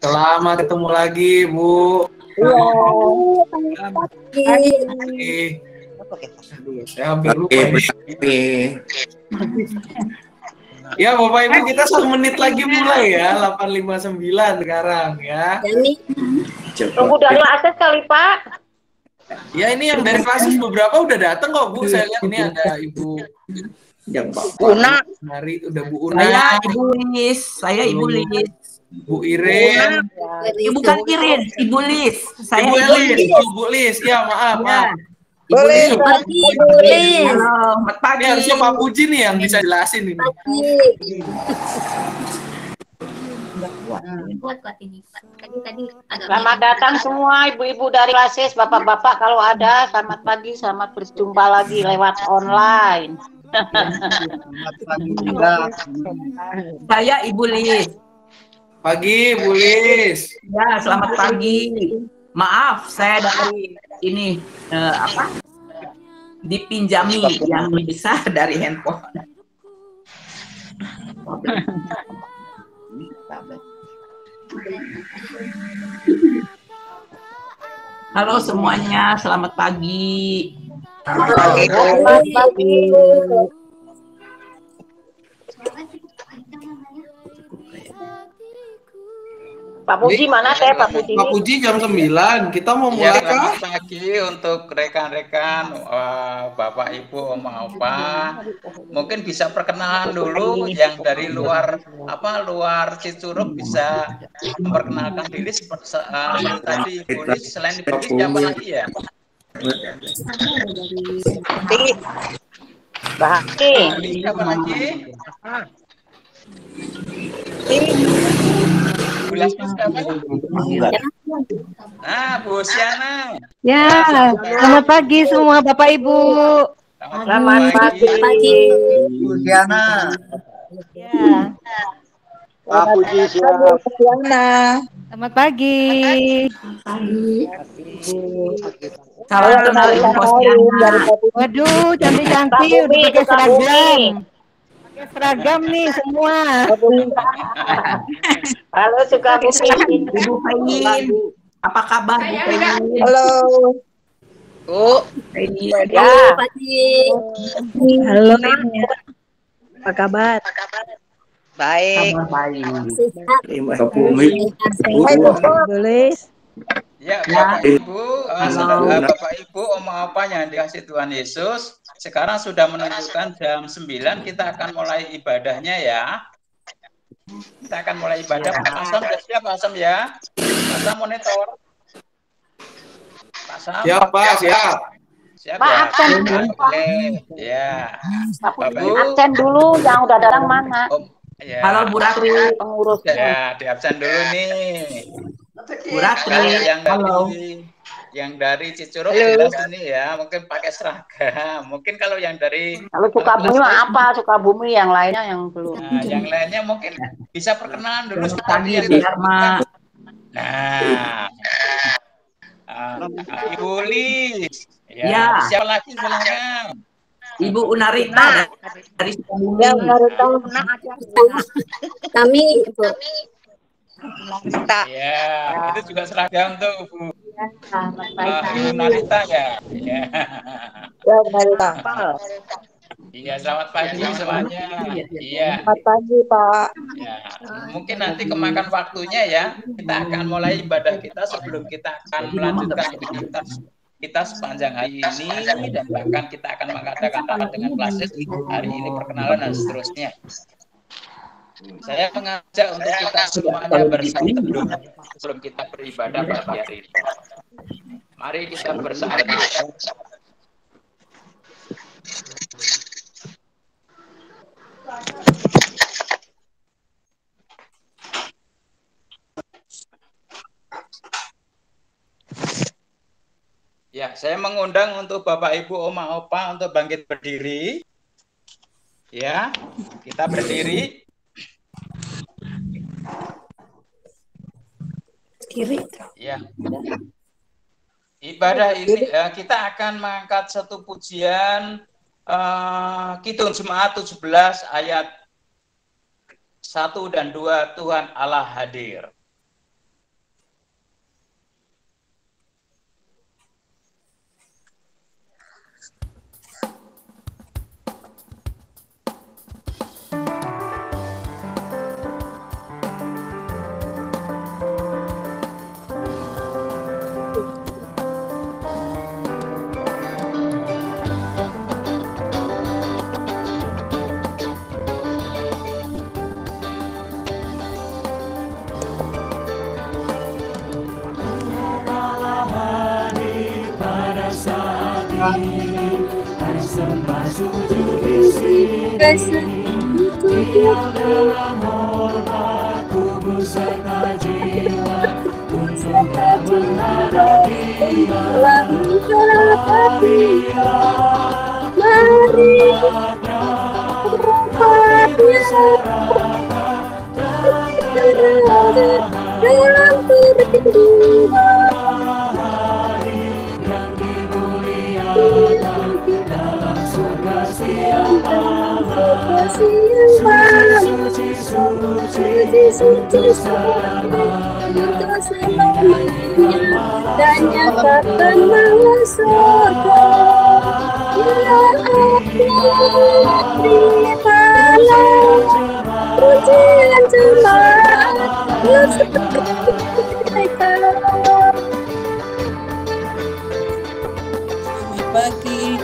Selamat ketemu lagi, Bu. Aduh, saya hampir lupa ini. Ya, Bapak Ibu, kita 1 menit lagi mulai ya, 8:59 sekarang ya. Tunggu dari akses kali, Pak. Ya, ini yang dari kelas beberapa udah datang kok, Bu. Saya lihat ini ada Ibu Una. Mari, udah Bu Una. Saya Ibu Lis. Saya Ibu Lis. Bu Irin. Bukan Irin, Ibu Lis. Saya Ibu Elis. Oh, Bu Lis. Ya, maaf. Ibu Lis. Halo, selamat pagi. Ini harusnya Pak Puji nih yang bisa jelasin ini. Selamat datang semua ibu-ibu dari Lasis, bapak-bapak kalau ada, selamat pagi, selamat berjumpa lagi lewat online. Saya Ibu Lis. Pagi, Bu Lis. Ya, selamat pagi. Maaf, saya dari ini dipinjami yang besar dari handphone. Halo semuanya, selamat pagi. Selamat pagi. Pak Puji mana teh Pak Puji? Pak Puji jam 9. Kita mau mulai kah? Selamat pagi untuk rekan-rekan, Bapak Ibu, Oma Opa. Mungkin bisa perkenalan dulu yang dari luar Cicurug bisa memperkenalkan diri seperti tadi Ibu Lis. Selain Ibu Lis siapa lagi ya? Bahaki. Siapa lagi? Nah, Bu Siana. Ya, selamat pagi semua Bapak Ibu. Selamat pagi. Bu Siana. Ya. Pak Puji Siana. Selamat pagi. Salam kenal Ibu Posyanna. Waduh, cantik-cantik udah pakai seragam. Pakai seragam nih semua. Halo Sukabumi. Ibu Fain. Apa kabar Bu Fain? Halo. Bu. Ya. Halo. Apa kabar? Baik. Kabar baik. Boleh. Ya, Bapak Ibu, Bapak Ibu, Oma Opa yang dikasih Tuhan Yesus, sekarang sudah menunjukkan jam 9, kita akan mulai ibadahnya ya. Kita akan mulai ibadah. Pak Asam, siap Pak Asam ya? Pak Asam monitor. Pak Asam. Siap, Pak, siap. Siap Pak, ya? absen dulu, Pak. Oke, ya. Bapak Ibu. Absen dulu yang udah datang mana? Ya. Halo Bu Ratri. Pengurusnya. Ya, di absen dulu nih. Bu Ratri. Halo. Yang dari Cicurug jelas ini ya, mungkin pakai seragam. Mungkin kalau yang dari Kalau Sukabumi apa? Sukabumi yang lainnya yang belum. Nah, yang lainnya mungkin bisa perkenalan dulu Tadi biar Mak. Nah, Ibu Lis. Ya. Siapa lagi silakan. Ibu Unarita dari Sukabumi. Ya, Unarita. Kami Ya, itu juga seragam tuh, Bu. Selamat Ibu Narita ya. Ya. Ya, Unarita. Iya, selamat pagi semuanya. Iya. Selamat pagi, Pak. Ya, mungkin nanti kemakan waktunya ya. Kita akan mulai ibadah kita sebelum kita akan melanjutkan aktivitas kita sepanjang hari ini dan bahkan kita akan mengadakan rapat dengan klasis hari ini perkenalan dan seterusnya. Saya mengajak untuk kita semuanya bersatu teduh sebelum kita beribadah pagi hari ini. Mari kita bersatu. Ya, saya mengundang untuk Bapak Ibu Oma Opa untuk bangkit berdiri. Ya, kita berdiri. kiri. Ya. Ibadah ini kita akan mengangkat satu pujian Kidung Jemaat 17 ayat 1 dan 2, Tuhan Allah hadir. dan nyatakan bahwa surga terimalah pujian jemaat yang seperti mereka. Pagi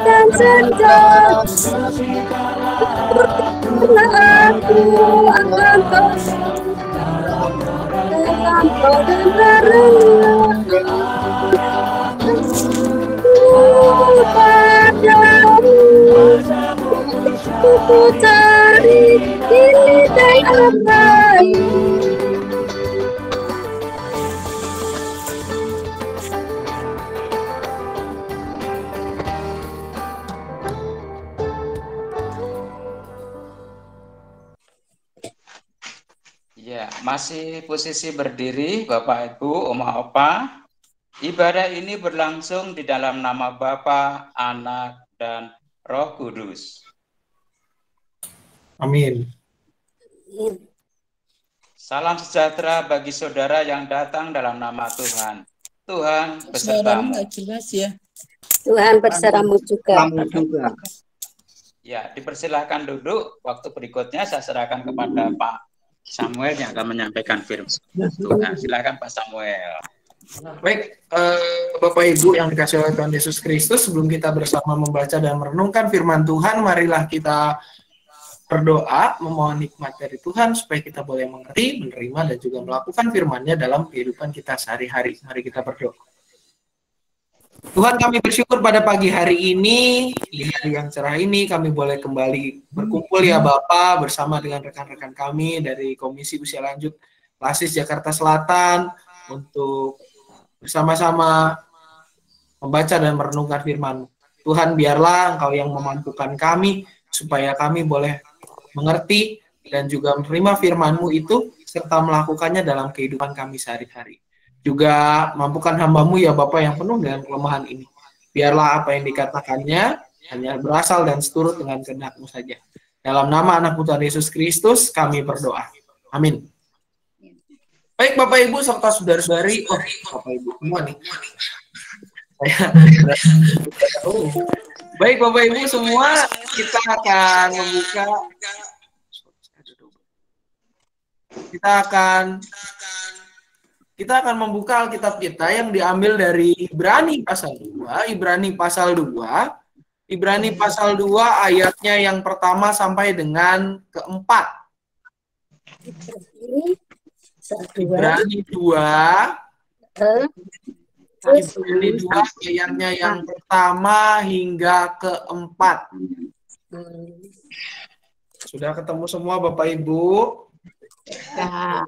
dan sedang aku akan dalam kau dan padamu ku cari ini dan apa Ya, masih posisi berdiri Bapak Ibu, Oma Opa. Ibadah ini berlangsung di dalam nama Bapa, Anak, dan Roh Kudus. Amin. Salam sejahtera bagi saudara yang datang dalam nama Tuhan. Tuhan besertamu. jelas ya. Tuhan bersamamu juga. Ya, dipersilahkan duduk. Waktu berikutnya saya serahkan kepada Pak Samuel yang akan menyampaikan firman Tuhan. Silakan Pak Samuel. Baik, Bapak Ibu yang dikasihi oleh Tuhan Yesus Kristus, sebelum kita bersama membaca dan merenungkan firman Tuhan, marilah kita berdoa, memohon nikmat dari Tuhan supaya kita boleh mengerti, menerima, dan juga melakukan firman-Nya dalam kehidupan kita sehari-hari. Mari kita berdoa. Tuhan, kami bersyukur pada pagi hari ini, di hari yang cerah ini, kami boleh kembali berkumpul ya Bapak, bersama dengan rekan-rekan kami dari Komisi Usia Lanjut Lasis Jakarta Selatan, untuk bersama-sama membaca dan merenungkan firman. Tuhan, biarlah Engkau yang memampukan kami, supaya kami boleh mengerti dan juga menerima firman-Mu itu, serta melakukannya dalam kehidupan kami sehari-hari. Juga mampukan hamba-Mu ya Bapa yang penuh dengan kelemahan ini. Biarlah apa yang dikatakannya hanya berasal dan seturut dengan kehendak-Mu saja. Dalam nama Anak-Mu Tuhan Yesus Kristus kami berdoa. Amin. Baik Bapak Ibu serta saudara-saudari, Bapak Ibu semua nih. Baik Bapak Ibu semua, kita akan membuka kita akan membuka Alkitab kita yang diambil dari Ibrani pasal 2, Ibrani pasal 2 ayatnya yang pertama sampai dengan keempat. Ibrani 2 ayatnya yang pertama hingga keempat. Sudah ketemu semua Bapak Ibu? Ya.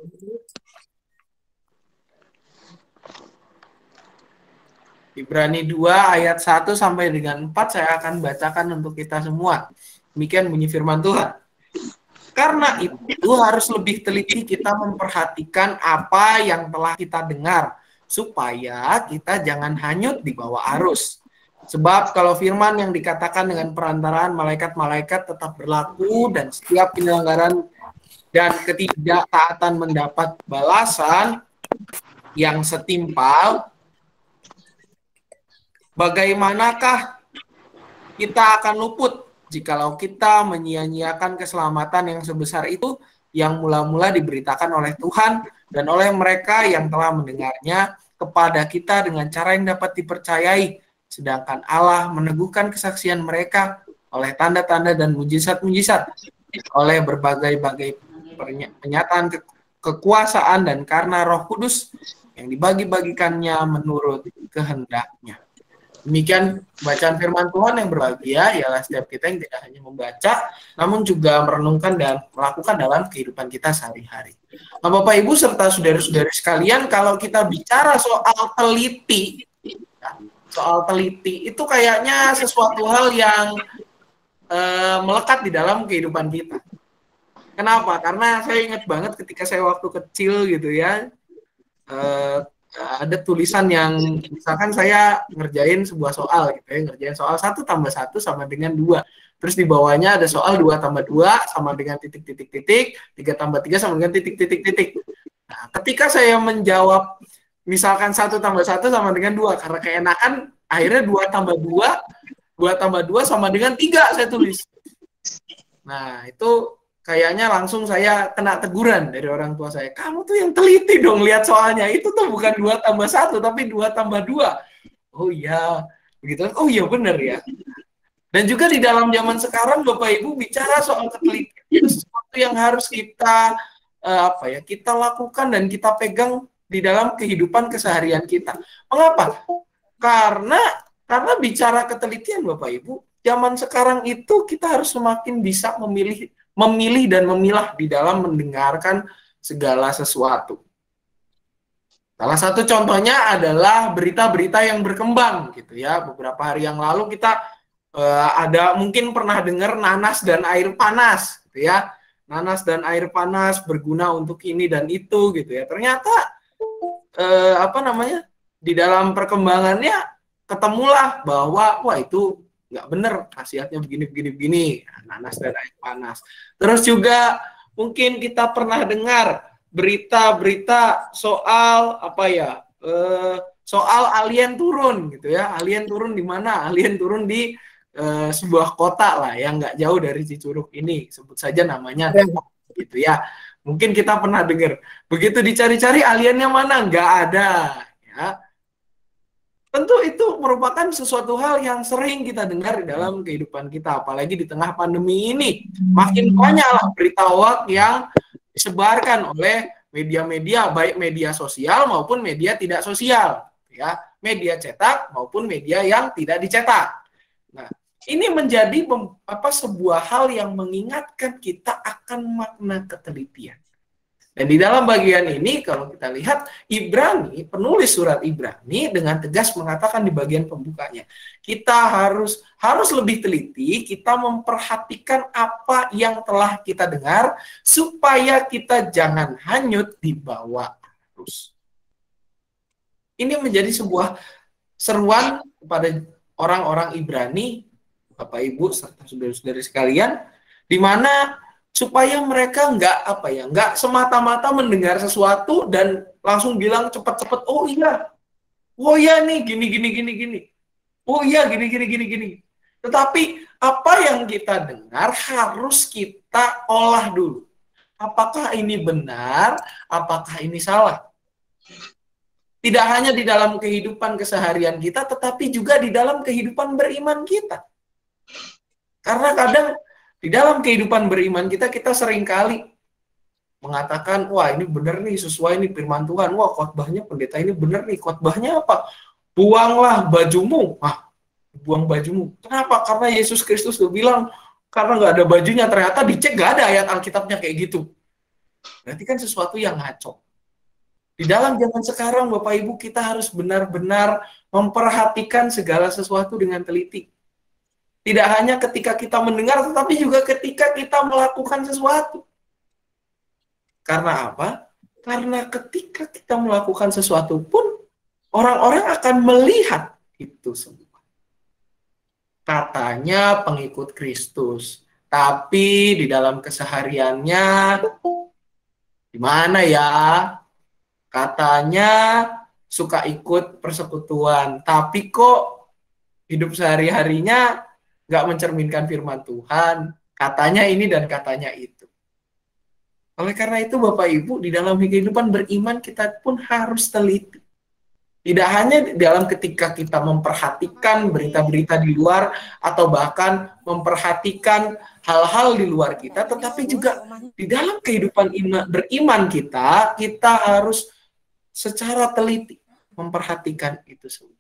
Ibrani 2 ayat 1 sampai dengan 4 saya akan bacakan untuk kita semua. Demikian bunyi firman Tuhan. Karena itu harus lebih teliti kita memperhatikan apa yang telah kita dengar, supaya kita jangan hanyut di bawah arus. Sebab kalau firman yang dikatakan dengan perantaraan malaikat-malaikat tetap berlaku, dan setiap penyelenggaran dan ketidaktaatan mendapat balasan yang setimpal, bagaimanakah kita akan luput jikalau kita menyia-nyiakan keselamatan yang sebesar itu, yang mula-mula diberitakan oleh Tuhan dan oleh mereka yang telah mendengarnya kepada kita dengan cara yang dapat dipercayai, sedangkan Allah meneguhkan kesaksian mereka oleh tanda-tanda dan mujizat-mujizat, oleh berbagai-bagai pernyataan kekuasaan dan karena Roh Kudus yang dibagi-bagikannya menurut kehendaknya. Demikian bacaan firman Tuhan yang berbahagia ialah setiap kita yang tidak hanya membaca, namun juga merenungkan dan melakukan dalam kehidupan kita sehari-hari. Nah, Bapak Ibu serta saudara-saudari sekalian, kalau kita bicara soal teliti itu kayaknya sesuatu hal yang melekat di dalam kehidupan kita. Kenapa? Karena saya ingat banget ketika saya waktu kecil gitu ya, ada tulisan yang misalkan saya ngerjain sebuah soal gitu ya, ngerjain soal 1 tambah 1 sama dengan 2. Terus di bawahnya ada soal 2 tambah 2 sama dengan titik-titik-titik, 3 tambah 3 sama dengan titik-titik-titik. Nah, ketika saya menjawab misalkan 1 tambah 1 sama dengan 2, karena keenakan akhirnya 2 tambah 2 sama dengan 3 saya tulis. Nah, itu kayaknya langsung saya kena teguran dari orang tua saya. Kamu tuh yang teliti dong lihat soalnya. Itu tuh bukan 2 tambah 1, tapi 2 tambah 2. Oh iya, begitu. Oh iya benar ya. Dan juga di dalam zaman sekarang Bapak Ibu bicara soal ketelitian itu sesuatu yang harus kita kita lakukan dan kita pegang di dalam kehidupan keseharian kita. Mengapa? Karena bicara ketelitian Bapak Ibu, zaman sekarang itu kita harus semakin bisa memilih dan memilah di dalam mendengarkan segala sesuatu. Salah satu contohnya adalah berita-berita yang berkembang gitu ya. Beberapa hari yang lalu kita mungkin pernah dengar nanas dan air panas gitu ya. Nanas dan air panas berguna untuk ini dan itu gitu ya. Ternyata di dalam perkembangannya ketemulah bahwa wah itu nggak bener, khasiatnya begini. Nanas dan air panas. Terus juga mungkin kita pernah dengar berita-berita soal soal alien turun gitu ya. Alien turun di mana? Alien turun di sebuah kota lah yang nggak jauh dari Cicurug ini. Sebut saja namanya Depok gitu ya. Mungkin kita pernah dengar. Begitu dicari-cari aliennya mana? Nggak ada ya. Tentu itu merupakan sesuatu hal yang sering kita dengar di dalam kehidupan kita, apalagi di tengah pandemi ini. Makin banyaklah berita hoax yang disebarkan oleh media-media, baik media sosial maupun media tidak sosial, ya, media cetak maupun media yang tidak dicetak. Nah, ini menjadi sebuah hal yang mengingatkan kita akan makna ketelitian. Dan di dalam bagian ini kalau kita lihat Ibrani, penulis surat Ibrani dengan tegas mengatakan di bagian pembukanya, kita harus lebih teliti, kita memperhatikan apa yang telah kita dengar supaya kita jangan hanyut di bawah arus. Ini menjadi sebuah seruan kepada orang-orang Ibrani, Bapak Ibu serta saudara-saudari sekalian, di mana supaya mereka nggak semata-mata mendengar sesuatu dan langsung bilang cepat-cepat, oh iya nih gini, oh iya gini. Tetapi apa yang kita dengar harus kita olah dulu. Apakah ini benar? Apakah ini salah? Tidak hanya di dalam kehidupan keseharian kita, tetapi juga di dalam kehidupan beriman kita. Karena kadang di dalam kehidupan beriman kita seringkali mengatakan, wah ini benar nih, sesuai nih firman Tuhan. Wah khotbahnya pendeta ini benar nih, khotbahnya apa? Buanglah bajumu. Buang bajumu. Kenapa? Karena Yesus Kristus tuh bilang, karena nggak ada bajunya, ternyata dicek nggak ada ayat Alkitabnya kayak gitu. Berarti kan sesuatu yang ngaco. Di dalam zaman sekarang, Bapak Ibu, kita harus benar-benar memperhatikan segala sesuatu dengan teliti. Tidak hanya ketika kita mendengar, tetapi juga ketika kita melakukan sesuatu. Karena apa? Karena ketika kita melakukan sesuatu pun, orang-orang akan melihat itu semua. Katanya pengikut Kristus, tapi di dalam kesehariannya, di mana ya? Katanya suka ikut persekutuan, tapi kok hidup sehari-harinya nggak mencerminkan firman Tuhan, katanya ini dan katanya itu. Oleh karena itu Bapak Ibu, di dalam kehidupan beriman kita pun harus teliti. Tidak hanya dalam ketika kita memperhatikan berita-berita di luar atau bahkan memperhatikan hal-hal di luar kita, tetapi juga di dalam kehidupan beriman kita harus secara teliti memperhatikan itu semua.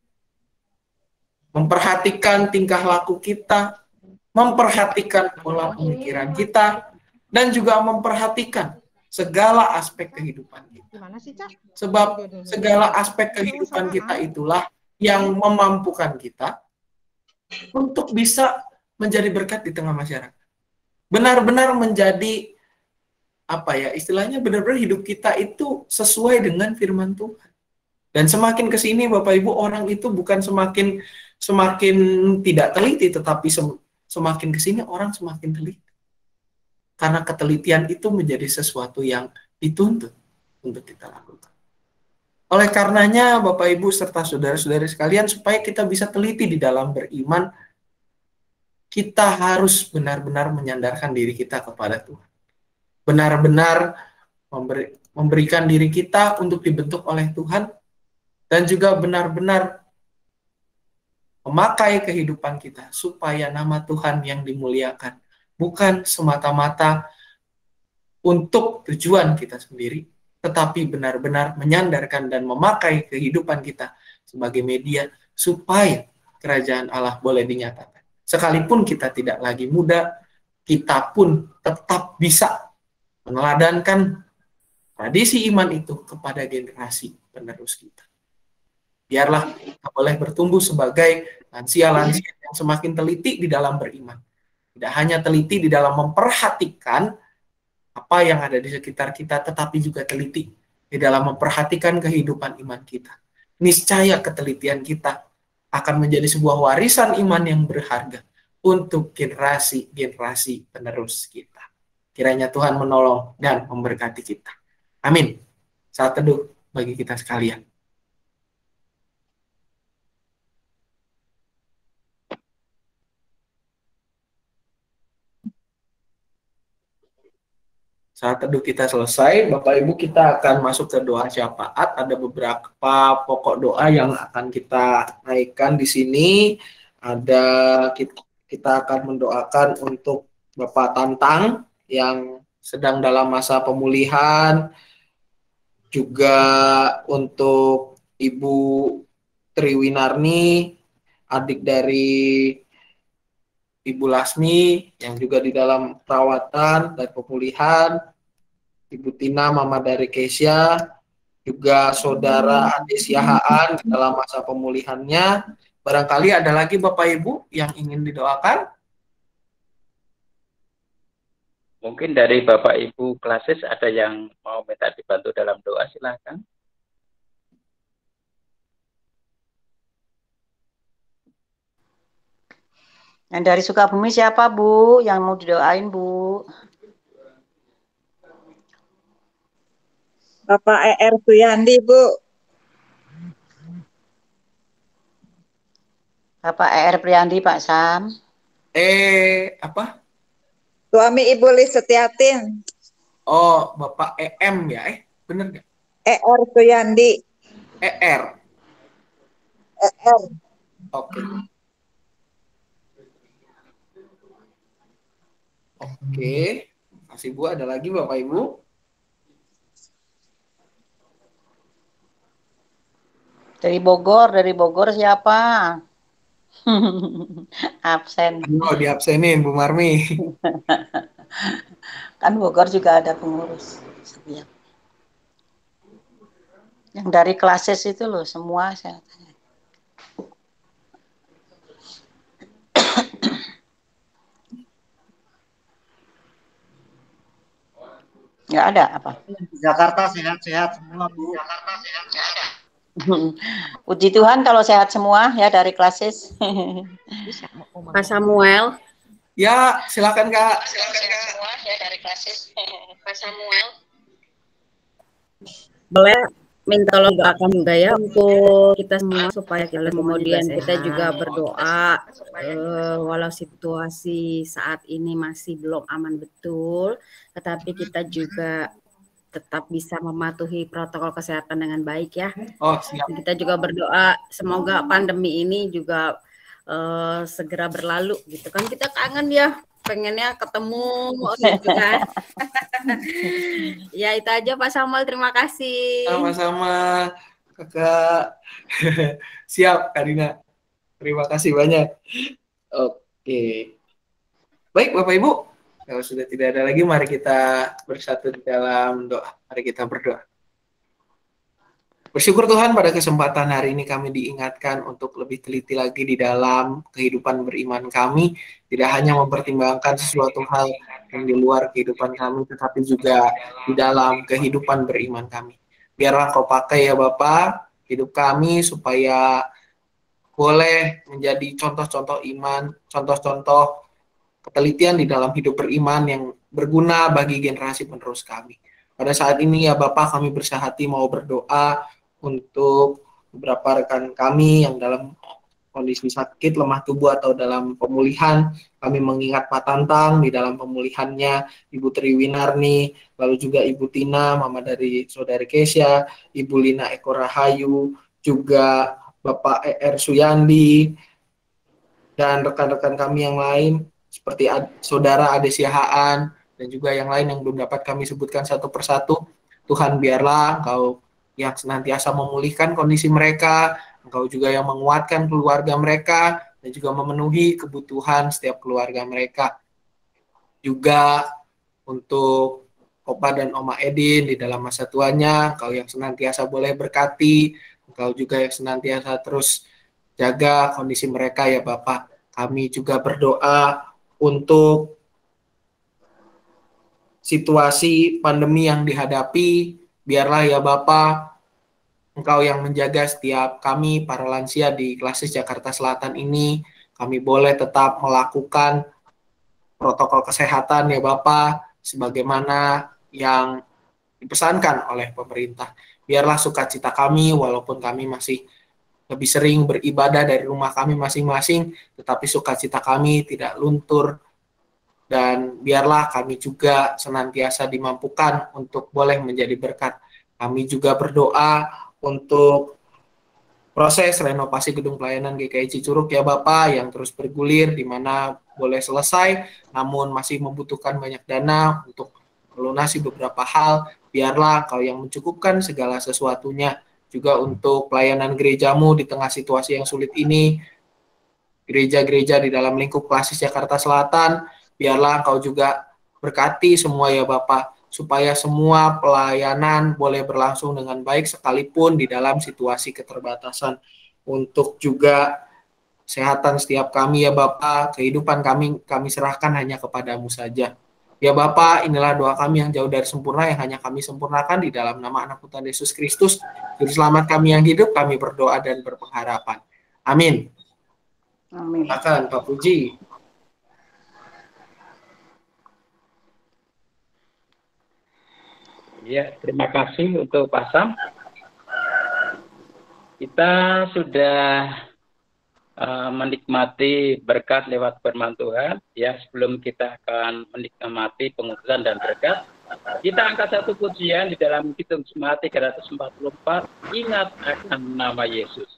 Memperhatikan tingkah laku kita, memperhatikan pola pemikiran kita, dan juga memperhatikan segala aspek kehidupan kita. Sebab segala aspek kehidupan kita itulah yang memampukan kita untuk bisa menjadi berkat di tengah masyarakat. Benar-benar menjadi apa ya istilahnya, benar-benar hidup kita itu sesuai dengan firman Tuhan. Dan semakin ke sini Bapak Ibu, orang itu bukan semakin tidak teliti, tetapi semakin ke sini orang semakin teliti. Karena ketelitian itu menjadi sesuatu yang dituntut untuk kita lakukan. Oleh karenanya Bapak Ibu serta saudara-saudari sekalian, supaya kita bisa teliti di dalam beriman, kita harus benar-benar menyandarkan diri kita kepada Tuhan. Benar-benar memberikan diri kita untuk dibentuk oleh Tuhan, dan juga benar-benar memakai kehidupan kita supaya nama Tuhan yang dimuliakan, bukan semata-mata untuk tujuan kita sendiri, tetapi benar-benar menyandarkan dan memakai kehidupan kita sebagai media supaya kerajaan Allah boleh dinyatakan. Sekalipun kita tidak lagi muda, kita pun tetap bisa meneladankan tradisi iman itu kepada generasi penerus kita. Biarlah kita boleh bertumbuh sebagai lansia-lansia yang semakin teliti di dalam beriman. Tidak hanya teliti di dalam memperhatikan apa yang ada di sekitar kita, tetapi juga teliti di dalam memperhatikan kehidupan iman kita. Niscaya ketelitian kita akan menjadi sebuah warisan iman yang berharga untuk generasi-generasi penerus kita. Kiranya Tuhan menolong dan memberkati kita. Amin. Saat teduh bagi kita sekalian. Saat teduh kita selesai, Bapak Ibu, kita akan masuk ke doa syafaat. Ada beberapa pokok doa yang akan kita naikkan di sini. Kita akan mendoakan untuk Bapak Tantang yang sedang dalam masa pemulihan, juga untuk Ibu Triwinarni, adik dari Ibu Lasmi yang juga di dalam perawatan dan pemulihan, Ibu Tina, mama dari Keisha, juga saudara Adesia Haan dalam masa pemulihannya. Barangkali ada lagi Bapak Ibu yang ingin didoakan? Mungkin dari Bapak Ibu klasis ada yang mau minta dibantu dalam doa, silakan. Yang dari Sukabumi siapa, Bu? Yang mau didoain, Bu? Bapak ER Suyandi, Bu. Bapak ER Priyandi, Pak Sam. Apa? Suami Ibu Lis Setiatin. Oh, Bapak EM ya? Bener nggak? ER Suyandi. ER. ER. Oke. Oke. Masih Bu, ada lagi Bapak Ibu? Dari Bogor siapa? Absen. Oh, diabsenin Bu Marmi. Kan Bogor juga ada pengurus. Yang dari klasis itu loh, semua saya tanya. Nggak ada apa? Jakarta sehat-sehat semua, Bu. Jakarta sehat-sehat. Puji Tuhan kalau sehat semua ya dari klasis. Pak Samuel. Ya, silakan Kak. Silakan Kak. Semua ya dari klasis. Pak Samuel. Boleh minta tolong doakan juga ya untuk kita semua supaya kemudian kita juga berdoa walau situasi saat ini masih belum aman betul, tetapi kita juga tetap bisa mematuhi protokol kesehatan dengan baik ya. Oh, siap. Kita juga berdoa semoga pandemi ini juga segera berlalu gitu kan. Kita kangen ya, pengennya ketemu gitu kan. Ya itu aja Pak Samuel, terima kasih. Sama-sama Kakak. Siap Kak Dina. Terima kasih banyak. Oke. Baik Bapak Ibu, kalau sudah tidak ada lagi, mari kita bersatu di dalam doa. Mari kita berdoa. Bersyukur Tuhan pada kesempatan hari ini kami diingatkan untuk lebih teliti lagi di dalam kehidupan beriman kami. Tidak hanya mempertimbangkan sesuatu hal yang di luar kehidupan kami, tetapi juga di dalam kehidupan beriman kami. Biarlah Kau pakai ya Bapa hidup kami supaya boleh menjadi contoh-contoh iman, contoh-contoh ketelitian di dalam hidup beriman yang berguna bagi generasi penerus kami. Pada saat ini ya Bapak, kami bersahati mau berdoa untuk beberapa rekan kami yang dalam kondisi sakit, lemah tubuh atau dalam pemulihan. Kami mengingat Pak Tantang di dalam pemulihannya, Ibu Triwinarni, lalu juga Ibu Tina, mama dari Saudari Kesya, Ibu Lina Eko Rahayu, juga Bapak ER Suyandi, dan rekan-rekan kami yang lain, seperti Saudara Adesia Haan, dan juga yang lain yang belum dapat kami sebutkan satu persatu. Tuhan, biarlah Engkau yang senantiasa memulihkan kondisi mereka, Engkau juga yang menguatkan keluarga mereka, dan juga memenuhi kebutuhan setiap keluarga mereka. Juga untuk Opa dan Oma Edin di dalam masa tuanya, Engkau yang senantiasa boleh berkati, Engkau juga yang senantiasa terus jaga kondisi mereka ya Bapak. Kami juga berdoa untuk situasi pandemi yang dihadapi, biarlah ya Bapak, Engkau yang menjaga setiap kami, para lansia di Klasis Jakarta Selatan ini, kami boleh tetap melakukan protokol kesehatan ya Bapak, sebagaimana yang dipesankan oleh pemerintah. Biarlah sukacita kami, walaupun kami masih lebih sering beribadah dari rumah kami masing-masing, tetapi sukacita kami tidak luntur, dan biarlah kami juga senantiasa dimampukan untuk boleh menjadi berkat. Kami juga berdoa untuk proses renovasi gedung pelayanan GKI Cicurug ya Bapak, yang terus bergulir, di mana boleh selesai, namun masih membutuhkan banyak dana untuk melunasi beberapa hal. Biarlah Kau yang mencukupkan segala sesuatunya. Juga untuk pelayanan gerejamu di tengah situasi yang sulit ini, gereja-gereja di dalam lingkup Klasis Jakarta Selatan, biarlah Engkau juga berkati semua ya Bapak, supaya semua pelayanan boleh berlangsung dengan baik sekalipun di dalam situasi keterbatasan. Untuk juga kesehatan setiap kami ya Bapak, kehidupan kami serahkan hanya kepadamu saja. Ya Bapak, inilah doa kami yang jauh dari sempurna, yang hanya kami sempurnakan di dalam nama Anak Tuhan Yesus Kristus, Juru Selamat kami yang hidup, kami berdoa dan berpengharapan. Amin. Amin. Silakan Pak Puji. Ya, terima kasih untuk Pak Sam. Kita sudah menikmati berkat lewat firman Tuhan. Ya, sebelum kita akan menikmati pengutusan dan berkat, kita angkat satu pujian di dalam Kidung Jemaat 344, ingat akan nama Yesus.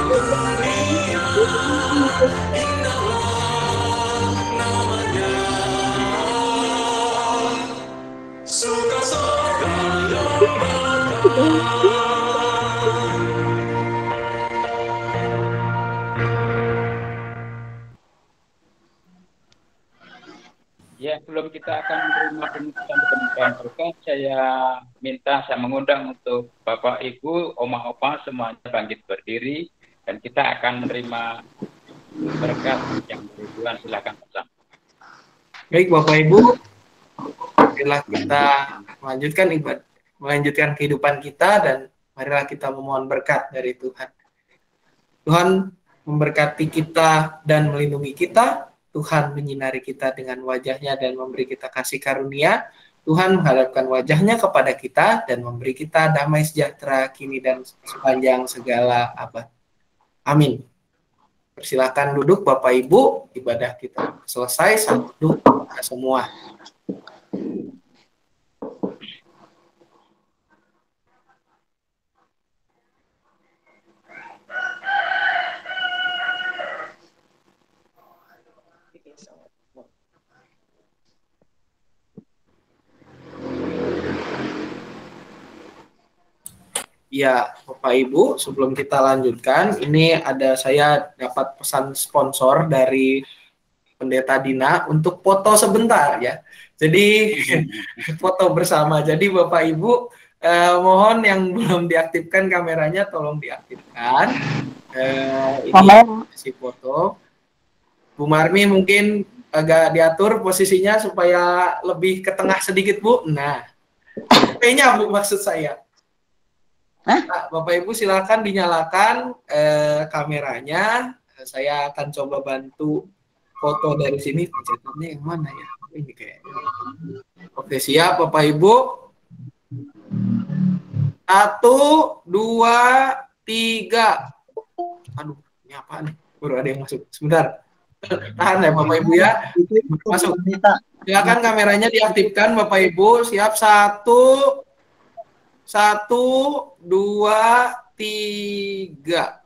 Ya, sebelum kita akan menerima pengucapan berkat, saya mengundang untuk Bapak Ibu, Oma Opa semuanya bangkit berdiri dan kita akan menerima berkat yang dari Tuhan. Silakan bersama. Baik Bapak Ibu, marilah kita melanjutkan kehidupan kita dan marilah kita memohon berkat dari Tuhan. Tuhan memberkati kita dan melindungi kita. Tuhan menyinari kita dengan wajahnya dan memberi kita kasih karunia. Tuhan menghadapkan wajahnya kepada kita dan memberi kita damai sejahtera kini dan sepanjang segala abad. Amin. Persilakan duduk Bapak Ibu, ibadah kita selesai. Selamat duduk kita semua. Ya, Bapak Ibu, sebelum kita lanjutkan, ini saya dapat pesan sponsor dari Pendeta Dina untuk foto sebentar ya. Jadi foto bersama. Jadi Bapak Ibu, mohon yang belum diaktifkan kameranya tolong diaktifkan. Ini si foto. Bu Marmi mungkin agak diatur posisinya supaya lebih ke tengah sedikit Bu. Nah, kayaknya Bu maksud saya. Nah, Bapak Ibu silakan dinyalakan kameranya. Saya akan coba bantu foto dari sini. Pencetannya yang mana ya? Ini kayaknya. Oke, siap Bapak Ibu. 1, 2, 3. Aduh, ini apa nih? Baru ada yang masuk. Sebentar. Tahan ya Bapak Ibu ya. Masuk. Silakan kameranya diaktifkan Bapak Ibu. Siap. 1, 2, 3.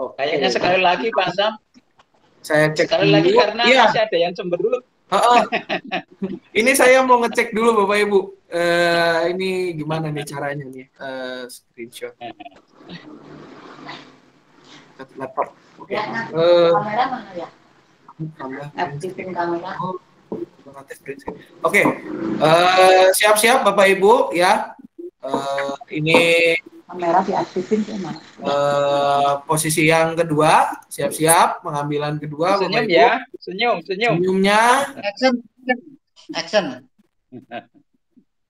Oh, kayaknya sekali lagi Pak Sam. Saya cek sekali dulu. Lagi karena ya. Masih ada yang cemberut. Ini saya mau ngecek dulu Bapak Ibu. Ini gimana nih caranya nih? Screenshot. Laptop. Oke. Kamera mana ya? Aktifin kamera. Oke. Siap-siap Bapak Ibu ya. Ini kamera diaktifin gimana? Posisi yang kedua, siap-siap pengambilan kedua Senyum Bapak Ibu. Ya, senyum. Senyumnya. Action.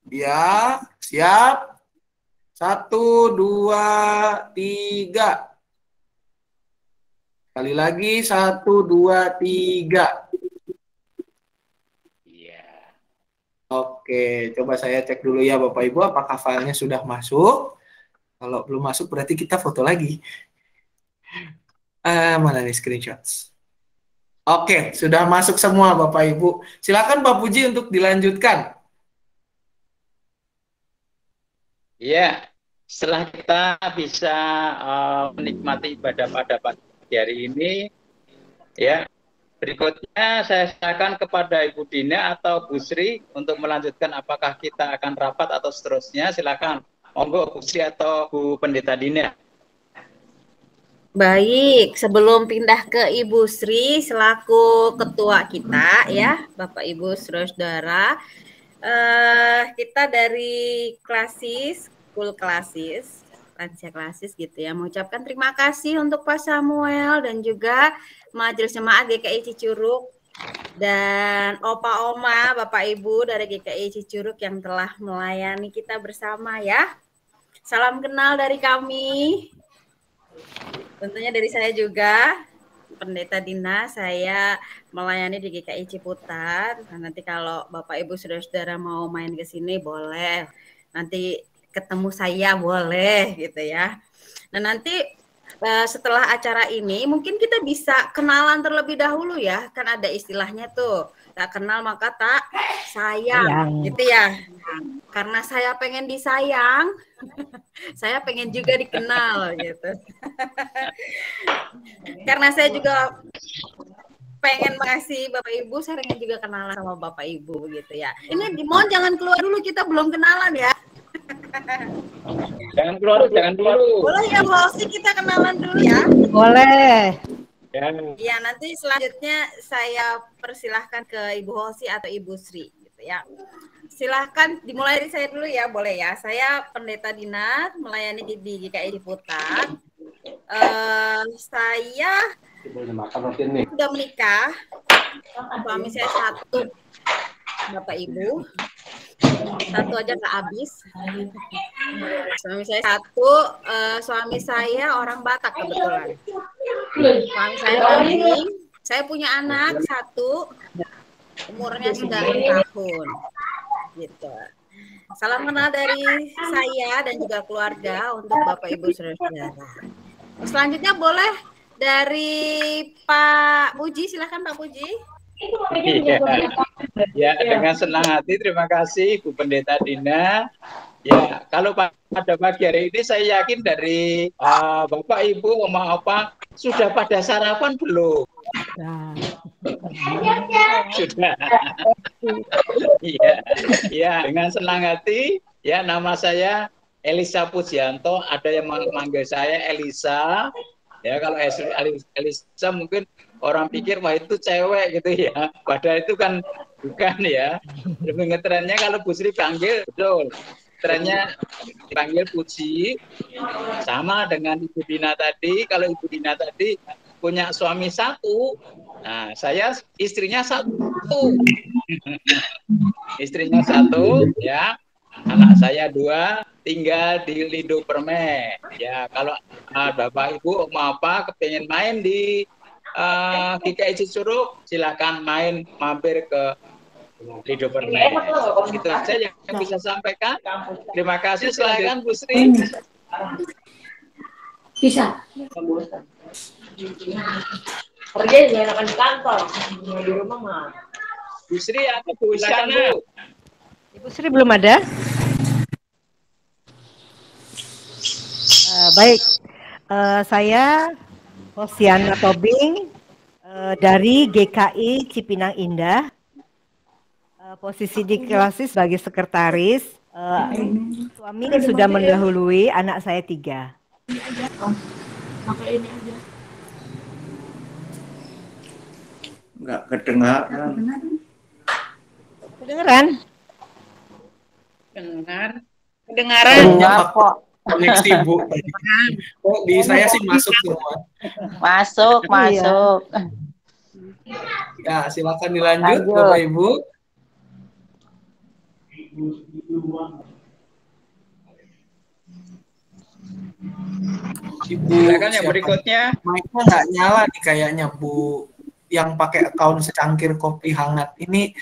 Ya, siap. 1, 2, 3. Sekali lagi 1, 2, 3. Oke, coba saya cek dulu ya Bapak Ibu apakah filenya sudah masuk. Kalau belum masuk berarti kita foto lagi. Mana nih screenshots? Oke, sudah masuk semua Bapak Ibu. Silakan Pak Puji untuk dilanjutkan. Iya, setelah kita bisa menikmati ibadah pada pagi hari ini, ya. Berikutnya saya silakan kepada Ibu Dina atau Bu Sri untuk melanjutkan apakah kita akan rapat atau seterusnya. Silakan. Monggo Bu Sri atau Bu Pendeta Dina. Baik, sebelum pindah ke Ibu Sri selaku ketua kita ya, Bapak Ibu saudara, kita dari Klasis, School Klasis, lansia Klasis gitu ya, mengucapkan terima kasih untuk Pak Samuel dan juga Majelis Jemaat GKI Cicurug dan Opa Oma, Bapak Ibu dari GKI Cicurug yang telah melayani kita bersama ya. Salam kenal dari kami. Tentunya dari saya juga, Pendeta Dina, saya melayani di GKI Ciputat. Nah, nanti kalau Bapak Ibu saudara-saudara mau main ke sini boleh. Nanti ketemu saya boleh gitu ya. Nah, nanti setelah acara ini mungkin kita bisa kenalan terlebih dahulu ya. Kan ada istilahnya tuh Tak kenal maka tak sayang, gitu ya. Karena saya pengen disayang, saya pengen juga dikenal gitu. Karena saya juga pengen mengasihi Bapak Ibu, saya pengen juga kenalan sama Bapak Ibu gitu ya. Ini Dimon jangan keluar dulu, kita belum kenalan ya. Jangan keluar, jangan dulu. Boleh ya Bu Hosi, kita kenalan dulu ya. Boleh. Ya, nanti selanjutnya saya persilahkan ke Ibu Hosi atau Ibu Sri gitu ya. Silahkan dimulai dari saya dulu ya, boleh ya. Saya Pendeta Dinar, melayani di GKI Ciputat. Saya sudah menikah, suami saya satu, Bapak Ibu. Satu aja nggak habis. Suami saya satu, suami saya orang Batak kebetulan. Suami saya kambing. Saya punya anak satu, umurnya sudah 6 tahun. Gitu. Salam kenal dari saya dan juga keluarga untuk Bapak Ibu saudara-saudara. Selanjutnya boleh dari Pak Puji, silakan Pak Puji. Ya, dengan senang hati terima kasih Bu Pendeta Dina. Ya, kalau pada pagi hari ini saya yakin dari Bapak Ibu, Oma Opa sudah pada sarapan belum? Sudah. Iya, ya, dengan senang hati. Ya, nama saya Elisa Pujianto. Ada yang manggil saya Elisa. Ya, kalau Elisa mungkin orang pikir wah itu cewek gitu ya. Padahal itu kan bukan ya. Lebih ngetrennya kalau Bu Sri panggil betul. Trennya dipanggil Puji. Sama dengan Ibu Dina tadi. Kalau Ibu Dina tadi punya suami satu. Nah, saya istrinya satu. Istrinya satu ya. Anak saya 2 tinggal di Lido Permen. Ya, kalau Bapak Ibu mau apa kepengen main di GKI Cicurug, silakan mampir ke Lido Permen. Itu saja yang bisa sampaikan. Terima kasih. Silakan Bu Sri. Bisa. Kerja juga enakan di kantor, di rumah mah. Bu Sri atau Bu Isyana? Ibu Sri belum ada? Baik, saya Hosiana Tobing dari GKI Cipinang Indah. Posisi di kelas sebagai sekretaris. Suami sudah mendahului, anak saya 3. Pakai ini aja. Enggak kedengaran. Kedengeran? Dengar kok. Koneksi Bu. Oh, di saya sih masuk semua. Masuk. Ya, silakan dilanjut Lanjut. Bapak Ibu. Silakan yang berikutnya. Mic-nya nggak nyala nih kayaknya Bu. Yang pakai akun secangkir kopi hangat ini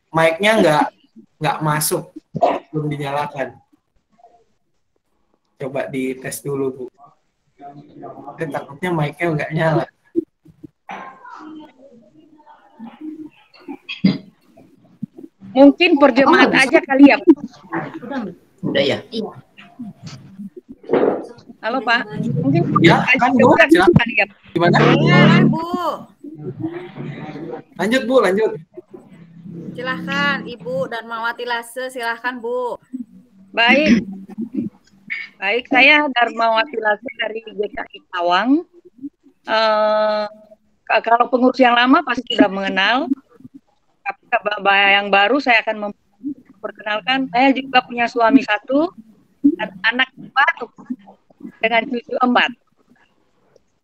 mic-nya nggak masuk, belum dinyalakan. Coba dites dulu Bu. Takutnya mic-nya nggak nyala. Mungkin perjemaat aja kali ya. Udah ya? Iya. Halo Pak. Mungkin Ya, kan Bu. Silakan. ya. Gimana? Boleh Bu. Lanjut Bu, lanjut. Silahkan Ibu dan Mawati Lase, silahkan Bu. Baik. Baik, saya Darmawati Lase dari GKI Tawang. Kalau pengurus yang lama pasti sudah mengenal. Tapi yang baru saya akan memperkenalkan. Saya juga punya suami 1 dan anak 4 dengan cucu 4.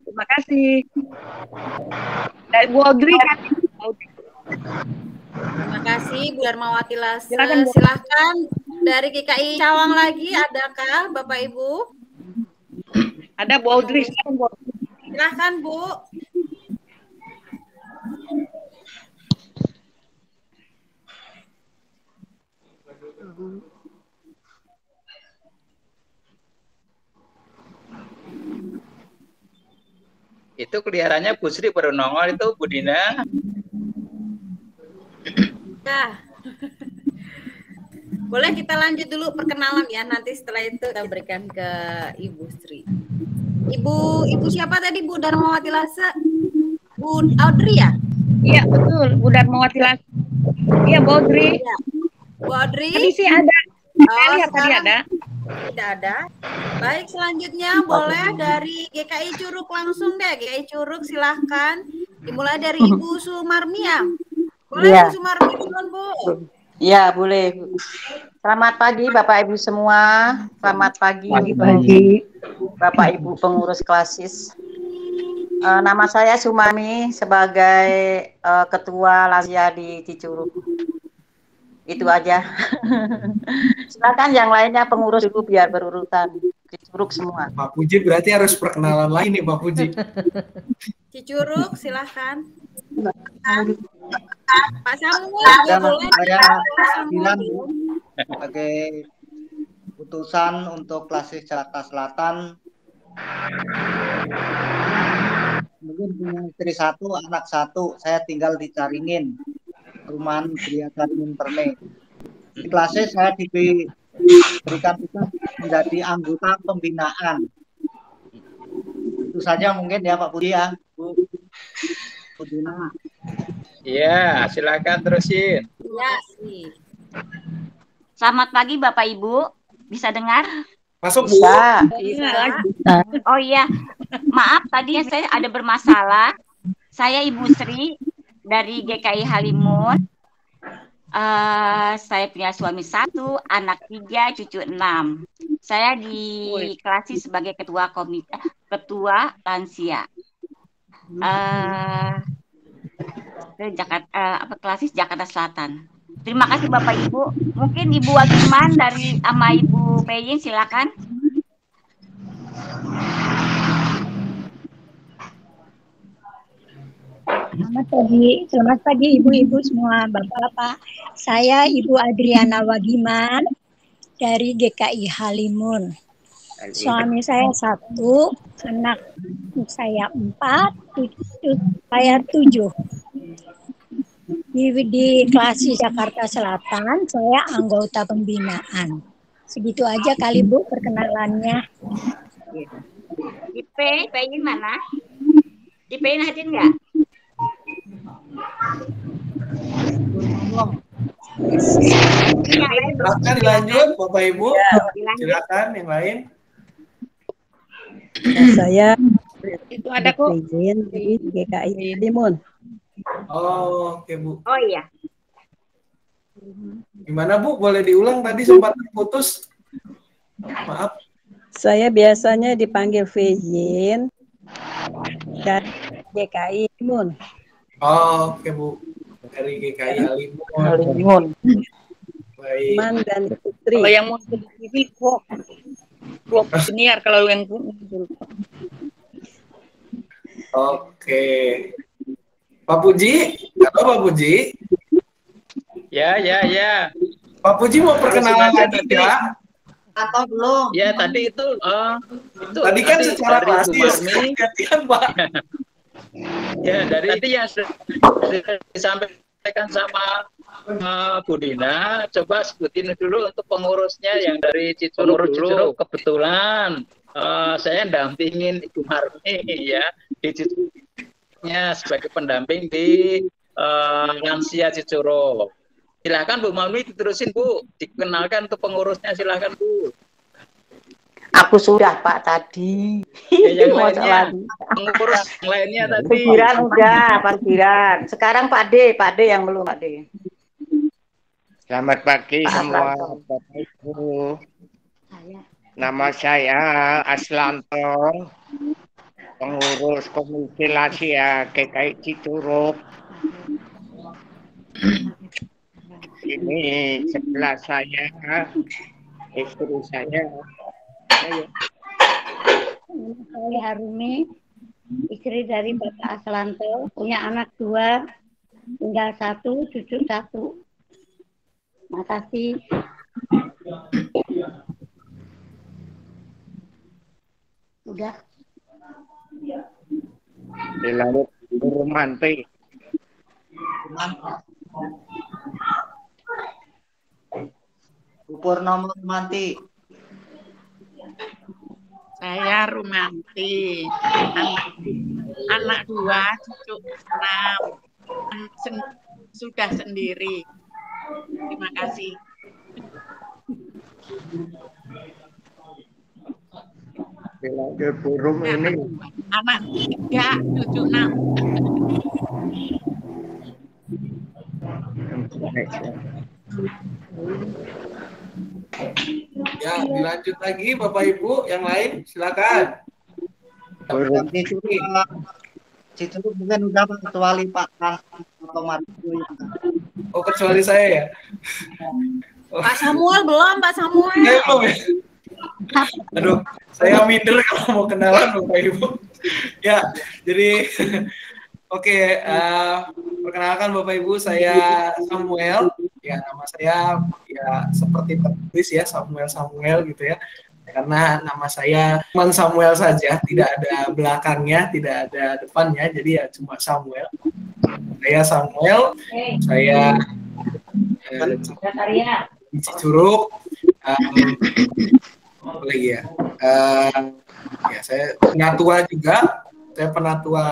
Terima kasih. Dari Bu Audrey kan. Terima kasih Bu Darmawati Lase. Silakan, Bu. Silahkan dari GKI Cawang lagi, adakah Bapak Ibu? Ada Bu Audrey. Silahkan Bu. Itu kelihatannya Bu Sri baru nongol itu Bu Dina. Kak. Boleh kita lanjut dulu perkenalan ya, nanti setelah itu kita berikan ke Ibu Sri. Ibu siapa tadi, Bu Darmawati Lase? Bu Audrey ya? Iya betul, Bu Darmawati Lase. Iya, Bu Audrey. Ya. Bu Audrey? Tadi sih ada. Saya lihat tadi ada. Tidak ada. Baik, selanjutnya boleh dari GKI Curug langsung deh. GKI Curug silahkan. Dimulai dari Ibu Sumarmia. Boleh Iya. Ibu Sumarmia duluan, Bu? Ya, boleh. Selamat pagi Bapak Ibu semua. Selamat pagi. Pagi. Bapak Ibu pengurus klasis. Nama saya Sumami sebagai Ketua Lansia di Cicurug. Itu aja. Silakan yang lainnya pengurus dulu biar berurutan. Cicurug semua. Pak Puji berarti harus perkenalan lain nih Pak Puji. Cicurug silahkan. Pak Samuel juga boleh. Saya bilang sebagai putusan untuk klasis Jakarta Selatan, mungkin punya istri 1, anak 1. Saya tinggal di Caringin, perumahan Gria Caringin Perme. Di klasis saya diberikan tugas menjadi anggota pembinaan. Itu saja mungkin ya Pak Budi ya, Bu Budina. Iya, silakan terusin. Ya, sih. Selamat pagi Bapak Ibu, bisa dengar? Masuk Bu. Bisa. Oh iya, maaf tadi saya ada bermasalah. Saya Ibu Sri dari GKI Halimun. Saya punya suami 1, anak 3, cucu 6. Saya di klasis sebagai ketua lansia. Klasis Jakarta Selatan. Terima kasih Bapak Ibu. Mungkin Ibu Wagiman dari sama Ibu Peyin silakan. Selamat pagi ibu-ibu semua, bapak-bapak. Saya Ibu Adriana Wagiman dari GKI Halimun. Suami saya 1, anak saya 4, cucu saya 7. Di klasis Jakarta Selatan, saya anggota pembinaan. Segitu aja kali Bu perkenalannya. Peyin mana? Peyin hadir nggak? Silakan dilanjut Bapak Ibu. Silakan yang lain. Saya itu ada kok di GKI Halimun. Oh, oke Bu. Oh iya. Gimana Bu? Boleh diulang tadi sempat putus? Maaf. Saya biasanya dipanggil Fejin dan GKI Halimun. Oh, oke Bu. Dari GKI Halimun. Baik. Man dan Putri. Kalau yang mau di TV kok senior kalau yang Oke. Pak Puji, halo Pak Puji. Ya. Pak Puji mau perkenalan lagi ya? Atau belum? Ya, tadi itu tadi kan secara dari klasis. Gantian, Pak. Ya, dari tadi yang disampaikan sama Bu Dina, coba sebutin dulu untuk pengurusnya yang dari Cicurug dulu. Kebetulan saya dampingin Ibu Marmi ya di Cicurugnya sebagai pendamping di lansia Cicurug. Silakan Bu Marmi diterusin Bu, dikenalkan untuk pengurusnya, silakan Bu. Aku sudah Pak tadi. Ya, yang lainnya, pengurus yang lainnya tadi. Parkiran udah, parkiran. Sekarang Pak D yang belum Pak D. Selamat pagi semua Bapak Ibu. Nama saya Aslanto, pengurus Komisi Lansia GKI Cicurug. Ini sebelah saya, istri saya. Saya Harumi, istri dari Bapak Aslanto, punya anak 2, tinggal 1, cucu 1. Makasih. Udah. Di laut romantis. Purnomo Rumanti. Saya Rumanti, anak 2, cucu 6, sudah sendiri. Terima kasih. Lagi burung ini. Anak 3, cucu 6. Ya, dilanjut lagi Bapak Ibu yang lain, silakan. Cicuruk mungkin udah kecuali Pak Kang atau Marco. Oh, kecuali saya ya. Pak Samuel belum, Pak Samuel. Belum ya? Aduh, saya minder kalau mau kenalan Bapak Ibu. Ya, jadi oke, perkenalkan Bapak Ibu, saya Samuel. Ya, nama saya ya seperti tertulis ya, Samuel gitu ya. Karena nama saya cuma Samuel saja, tidak ada belakangnya, tidak ada depannya, jadi ya cuma Samuel. Saya Samuel, saya di Cicurug, apa lagi ya? Ya saya penatua juga, saya penatua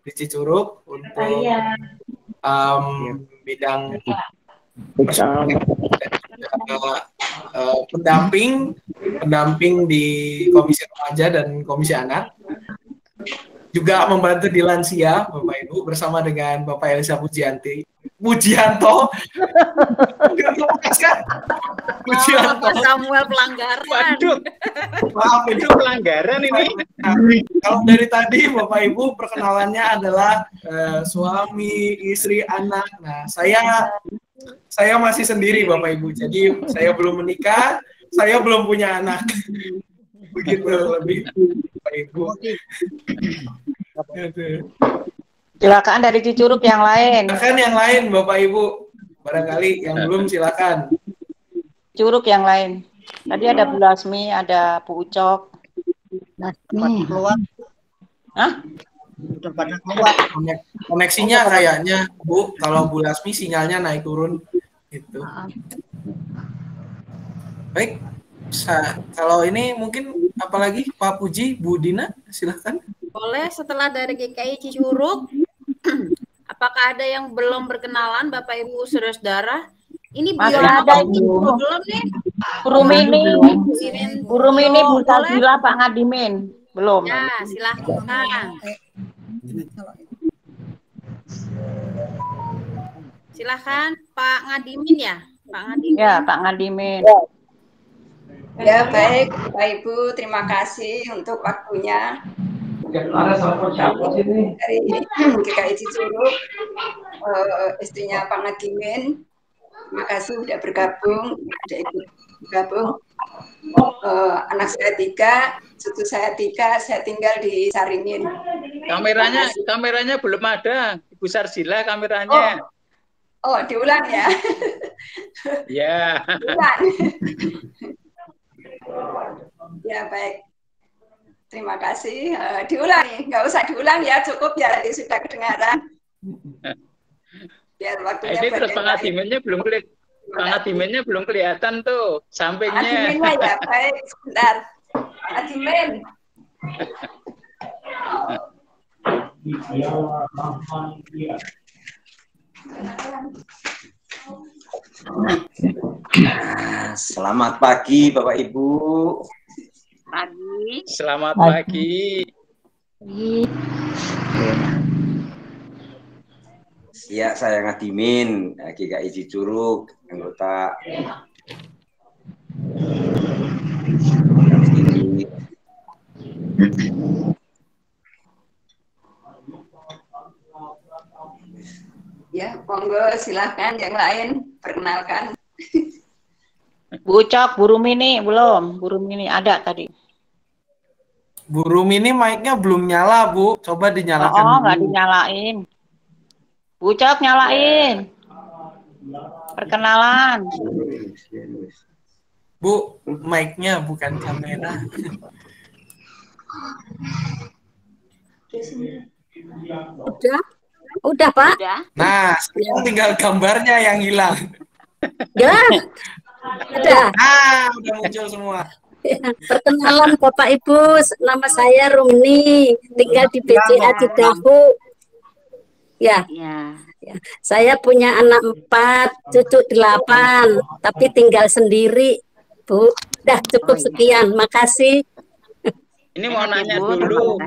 di Cicurug untuk bidang pendamping di Komisi Remaja dan Komisi Anak, juga membantu di lansia Bapak Ibu bersama dengan Bapak Elisa Pujianto. Pak Samuel pelanggaran. Waduh, maaf itu pelanggaran ini. Kalau dari tadi Bapak Ibu perkenalannya adalah suami, istri, anak. Nah, saya masih sendiri Bapak Ibu, jadi saya belum menikah, saya belum punya anak. Begitu lebih Bapak Ibu. Silakan dari Cicurug yang lain. Silakan yang lain Bapak Ibu, barangkali yang belum silakan. Cicurug yang lain. Tadi ada Bu Lasmi, ada Bu Ucok. Keluar. Hah? Udah pada keluar. Koneksinya kayaknya Bu, kalau Bu Lasmi sinyalnya naik turun gitu. Baik, kalau ini mungkin apalagi Pak Puji, Bu Dina, silahkan. Boleh setelah dari GKI Cicurug, apakah ada yang belum berkenalan Bapak Ibu saudara-saudara? Ini masih ada ini belum nih. Guru Mini, Bu Sabila, Pak Ngadimin belum. Ya, silahkan. Silahkan Pak Ngadimin ya, Pak Ngadimin. Ya, Pak Ngadimin. Ya, baik Bapak Ibu, terima kasih untuk waktunya. Dari GKI Cicurug, istrinya Pak Ngadimin, terima kasih sudah bergabung, sudah ikut bergabung. Anak saya 3, cucu saya 3, saya tinggal di Saringin. Kameranya belum ada, Ibu Sarsila kameranya. Oh, diulang ya? Ya. Diulang. Ya, baik. Terima kasih. Diulangi, nggak usah diulang ya, cukup ya, tadi sudah kedengaran. Biar waktunya. Ini terus pengadimennya belum kelihatan. Pengadimennya belum kelihatan tuh sampingnya. Pengadimennya ya, baik. Sebentar. Pengadimen. Selamat pagi Bapak Ibu. Pagi. Selamat pagi. Ya, saya Ngadimin, GKI Cicurug, anggota Ya, monggo silahkan yang lain perkenalkan. Bu Ucok, Bu Rumini belum? Bu Rumini ada tadi. Bu Rumini mic-nya belum nyala, Bu. Coba dinyalakan dulu. Nggak dinyalain. Bu Ucok nyalain. Perkenalan. Bu, mic-nya bukan kamera. Udah Pak. Nah, sekarang tinggal gambarnya yang hilang. Ya. Ada. Udah muncul semua. Perkenalan Bapak Ibu, nama saya Rumini, tinggal di BCA Cidahu. Ya. Saya punya anak 4, cucu 8, tapi tinggal sendiri, Bu. Udah cukup sekian, makasih. Ini mau nanya dulu.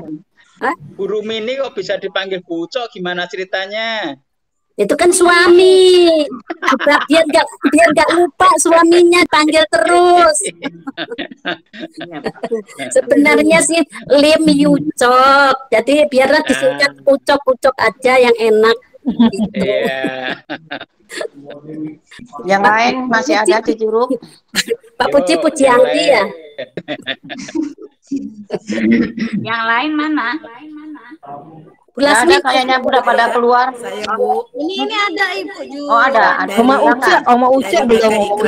Bu Rumini kok bisa dipanggil Bu Uco, gimana ceritanya? Itu kan suami. Biar nggak lupa suaminya, panggil terus. Sebenarnya sih Lim Yucok. Jadi biarlah disingkat Ucok-Ucok aja yang enak. Gitu. Yang lain masih ada di Curug. Pak Puji Pujianti ya. Yang lain mana? Nggak ada kayaknya udah pada keluar. Saya Bu. Ini ada Ibu juga. Oh ada. Oma Uce belum.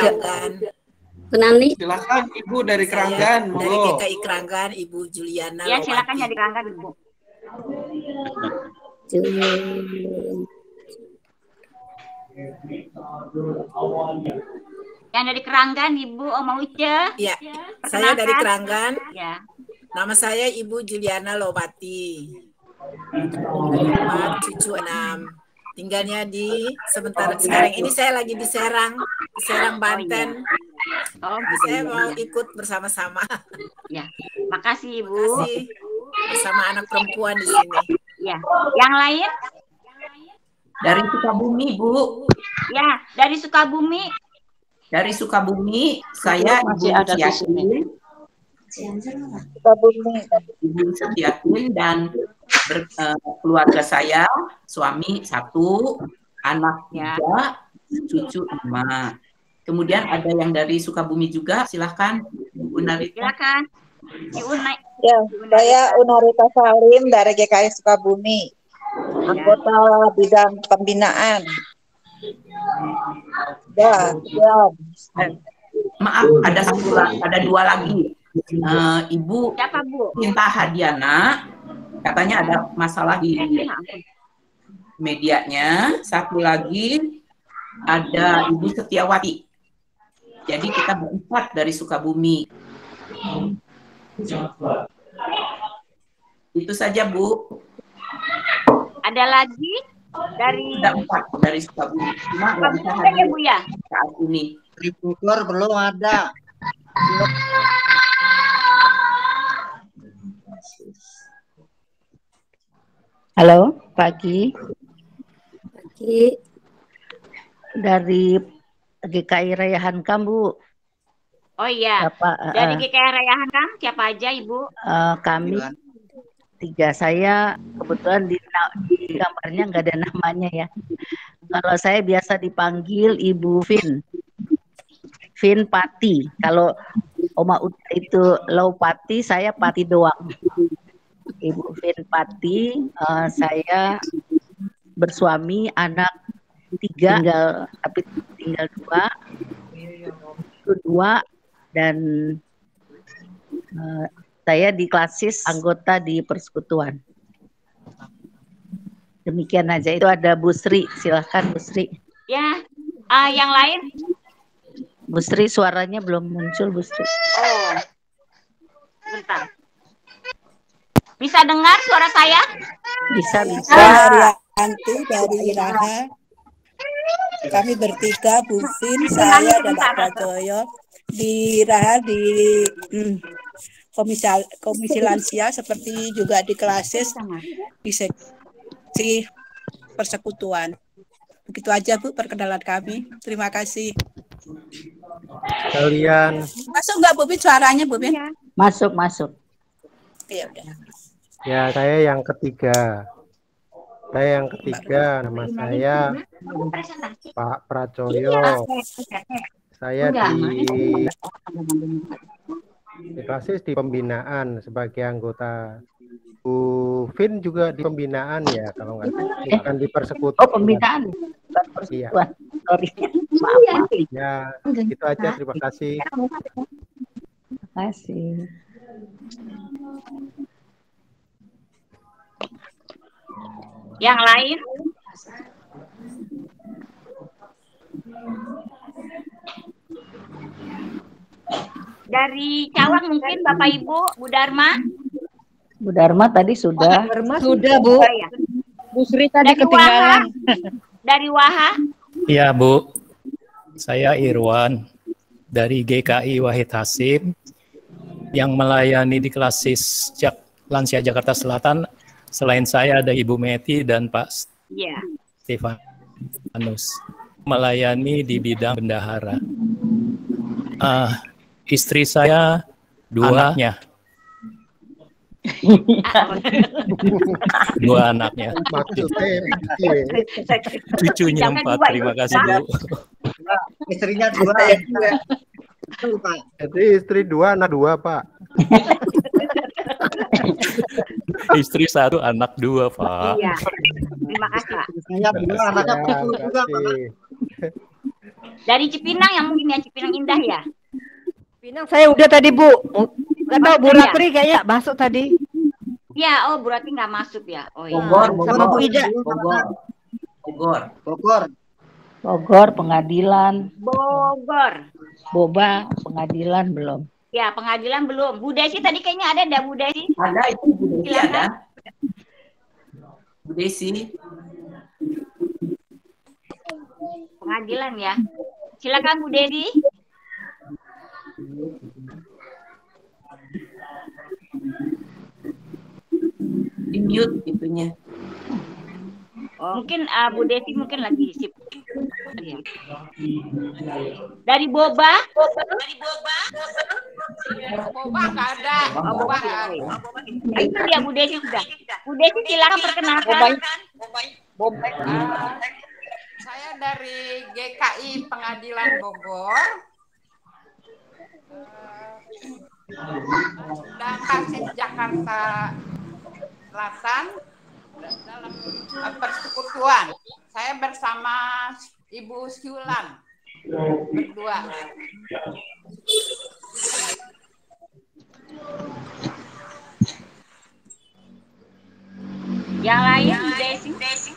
Kenani? Silakan Ibu dari Keranggan. Dari Monggo. GKI Keranggan, Ibu Juliana. Ya silakan jadi Keranggan Ibu. Yang dari Keranggan Ibu Oma Uce. Ya, saya dari Keranggan. Ya. Nama saya Ibu Juliana Lowati. 4, cucu 6. Tinggalnya di sekarang ini saya lagi di Serang Banten. Saya mau ikut bersama-sama. Ya, makasih Ibu. Makasih. Bersama anak perempuan di sini. Ya, yang lain? Dari Sukabumi, Bu. Ya, dari Sukabumi. Dari Sukabumi, saya masih Ibu ada di sini. Ibu Setiatin dan keluarga saya, suami 1, anak 3, cucu 5. Kemudian ada yang dari Sukabumi juga, silahkan Bu Unarita. Silakan. Ya, saya Unarita Salim dari GKI Sukabumi, anggota bidang pembinaan. Ya. Maaf, ada 2 lagi. Ibu siapa, Bu? Cinta Hadiana, katanya ada masalah di medianya. Satu lagi ada Ibu Setiawati. Jadi kita berempat dari Sukabumi. Itu saja, Bu. Ada lagi dari Ada 4 dari Sukabumi. Cuma nggak bisa Sukabumi ya, Bu ya? saat ini. Di Bogor belum ada. Halo, pagi. Pagi. Dari GKI Raya Hankam, Bu. Oh iya. Dari GKI Raya Hankam siapa aja, Ibu? Kami 3. Saya kebetulan di gambarnya nggak ada namanya ya. Kalau saya biasa dipanggil Ibu Vin Pati. Kalau Oma Uta itu Lowpati, saya Pati doang. Ibu Vin Pati, saya bersuami, anak 3, tinggal 2, dan saya di klasis anggota di persekutuan. Demikian aja. Itu ada Bu Sri, silahkan Bu Sri. Ya, yang lain? Bu Sri suaranya belum muncul, Bu Sri. Oh, bentar. Bisa dengar suara saya? Bisa. Arianti dari Iraha. Kami bertiga, Bu Vin, saya dan Pak Prajoyo di Iraha di komisi lansia seperti juga di klasis di seksi persekutuan. Begitu aja Bu perkenalan kami. Terima kasih. Kalian Masuk nggak Bu Vin suaranya Bu Vin? Masuk. Iya udah. ya, saya yang ketiga. Nama saya Pak Pracoyo. Saya di klasis di pembinaan sebagai anggota. Bu Vin juga di pembinaan ya, kalau nggak salah. Bukan di persekutuan. Oh, pembinaan. Iya. Sorry. Maaf. Ya, itu aja. Terima kasih. Terima kasih. Yang lain? Dari Cawang mungkin Bapak Ibu, Bu Dharma. Bu Dharma tadi sudah. Sudah, Bu. Oh, ya. Bu Sri tadi Dari ketinggalan. Dari Waha. Iya, Bu. Saya Irwan dari GKI Wahid Hasim yang melayani di kelas SIS Lansia Jakarta Selatan. Selain saya ada Ibu Meti dan Pak Stefanus. Melayani di bidang bendahara. Istri saya 2 anaknya. 2 anaknya. Cucunya 4. Terima kasih, Bu. Istrinya 2. Jadi istri 2, anak 2, Pak. Istri 1, anak 2, Pak. Iya. Terima kasih, Pak. Saya 2, anaknya 10 juga, Pak. Dari Cipinang yang mungkin ya, Cipinang Indah ya. Cipinang saya udah tadi, Bu. Nggak tahu Bu Ratri kayaknya masuk tadi. Ya, oh Bu Ratri nggak masuk ya. Oh iya. Sama Bu Ida. Bogor pengadilan. Bogor. Boba pengadilan belum. Ya, pengadilan belum. Bu Desi tadi kayaknya ada Bu Desi? Ada, itu Bu Desi ada. Bu Desi. Pengadilan ya. Silakan Bu Desi. Di mute itunya. Oh, mungkin Bu Desi mungkin lagi sip. Dari Boba? Boba nggak ada. Boba nggak ada. Itu dia Bu Desi sudah. Bu Desi silakan perkenalkan. Saya dari GKI Pengadilan Bogor. Dan Kasis Jakarta Selatan dalam persekutuan. Saya bersama Ibu Syulan berdua. Yang lain Bu Desi?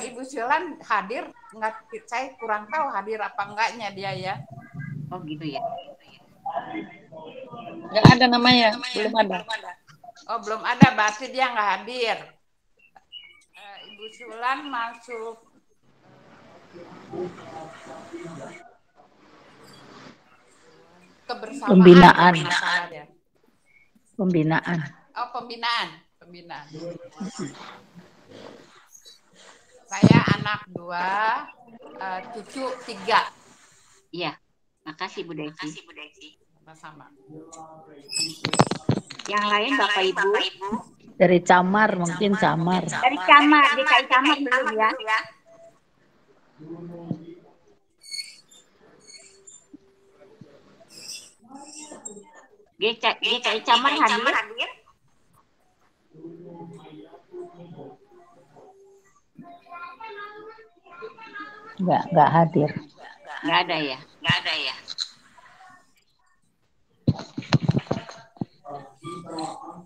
Ibu Syulan hadir, nggak, saya kurang tahu hadir apa enggaknya dia ya. Oh gitu ya. Nggak ada namanya, belum ada. Oh belum ada, berarti dia nggak hadir. Ibu Syulan masuk kebersamaan. Pembinaan. Pembinaan. Pembinaan. Oh pembinaan. Saya anak 2, cucu 3. Iya, makasih Bu Desi. Sama-sama. Yang lain Bapak Ibu? Dari Camar, mungkin Camar. Dari Camar, DKI Camar belum ya? GKI Camar hadir? Nggak hadir. Nggak ada ya?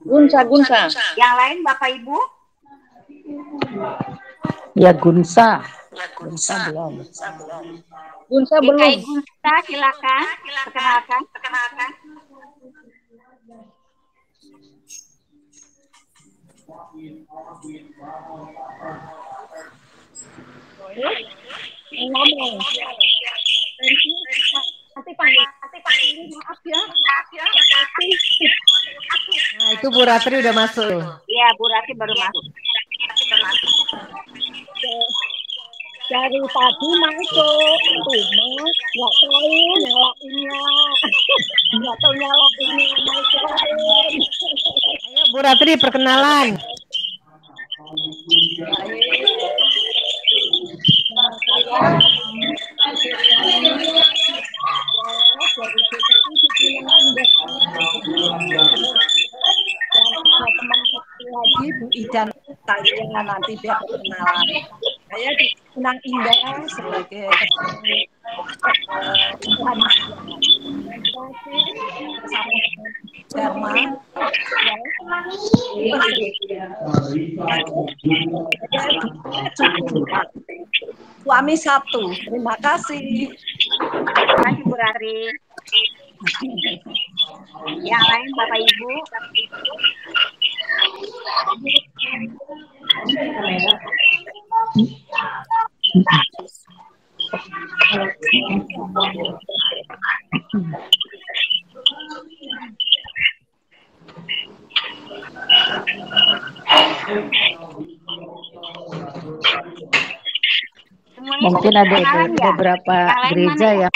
Gunsa. Yang lain Bapak Ibu? Ya Gunsa. Gunsa belum. DKI Gunsa silakan perkenalkan. Ngomong. Nanti panggil, maaf ya. Nah, itu Bu Ratri udah masuk. Iya, Bu Ratri baru masuk. Dari tadi masuk, cuma nggak tahu nyalainnya, Ayo Bu Ratri perkenalan. Lagi Bu Ida tanya nanti dia perkenalan. Saya di Cipinang Indah sebagai Dharma. Suami 1. Terima kasih. Terima kasih Bu Rari. Yang lain Bapak Ibu. Mungkin ada beberapa gereja yang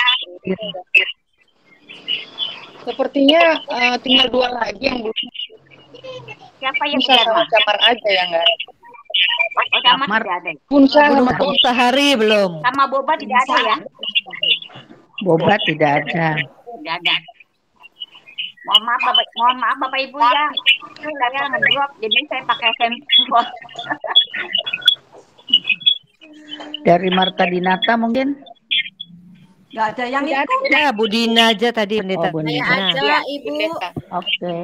Sepertinya tinggal 2 lagi yang belum. Siapa yang Unsa sama Camar aja yang enggak. Oh, Camar tidak ada. Unsa sehari belum. Sama Boba tidak ada ya? Boba tidak ada. Tidak ada. Mohon maaf Bapak Ibu ya. Saya ngedrop, jadi saya pakai handphone. Dari Marta Dinata mungkin? Nggak ada yang ikut. Ya, Bu Dina aja tadi pendeta. Oh, Bu Saya Dina. ada Ibu. Oke.